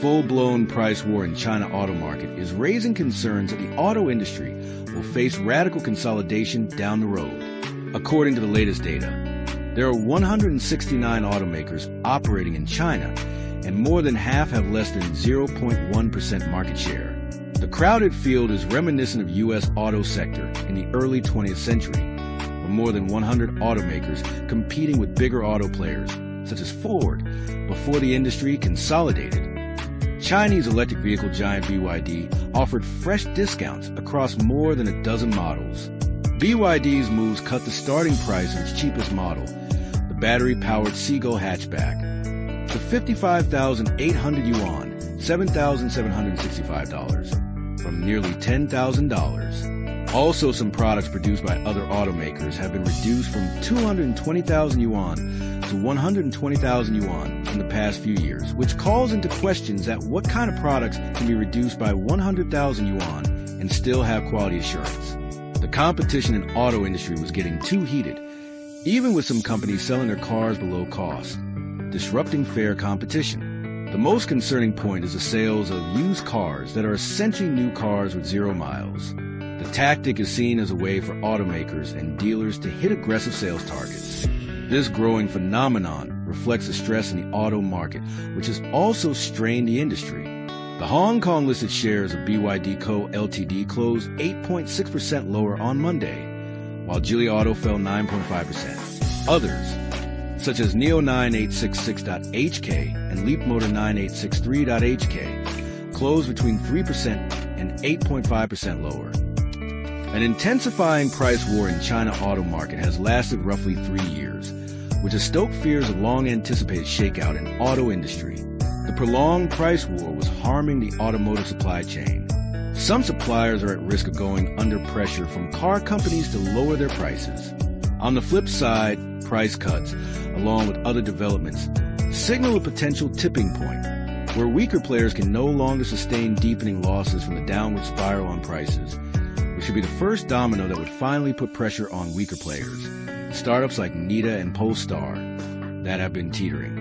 Full-blown price war in China auto market is raising concerns that the auto industry will face radical consolidation down the road. According to the latest data, there are 169 automakers operating in China, and more than half have less than 0.1% market share. The crowded field is reminiscent of U.S. auto sector in the early 20th century, with more than 100 automakers competing with bigger auto players, such as Ford, before the industry consolidated. Chinese electric vehicle giant BYD offered fresh discounts across more than a dozen models. BYD's moves cut the starting price of its cheapest model, the battery-powered Seagull hatchback, to 55,800 yuan, $7,765, from nearly $10,000. Also, some products produced by other automakers have been reduced from 220,000 yuan to 120,000 yuan in the past few years, which calls into questions that what kind of products can be reduced by 100,000 yuan and still have quality assurance. The competition in auto industry was getting too heated, even with some companies selling their cars below cost, disrupting fair competition. The most concerning point is the sales of used cars that are essentially new cars with 0 miles. The tactic is seen as a way for automakers and dealers to hit aggressive sales targets. This growing phenomenon reflects the stress in the auto market, which has also strained the industry. The Hong Kong-listed shares of BYD Co. Ltd. closed 8.6% lower on Monday, while Geely Auto fell 9.5%. Others, such as Neo9866.HK and Leapmotor 9863.HK, closed between 3% and 8.5% lower. An intensifying price war in China auto market has lasted roughly 3 years, which has stoked fears of long-anticipated shakeout in auto industry. The prolonged price war was harming the automotive supply chain. Some suppliers are at risk of going under pressure from car companies to lower their prices. On the flip side, price cuts, along with other developments, signal a potential tipping point, where weaker players can no longer sustain deepening losses from the downward spiral on prices, which should be the first domino that would finally put pressure on weaker players, startups like Nita and Polestar that have been teetering.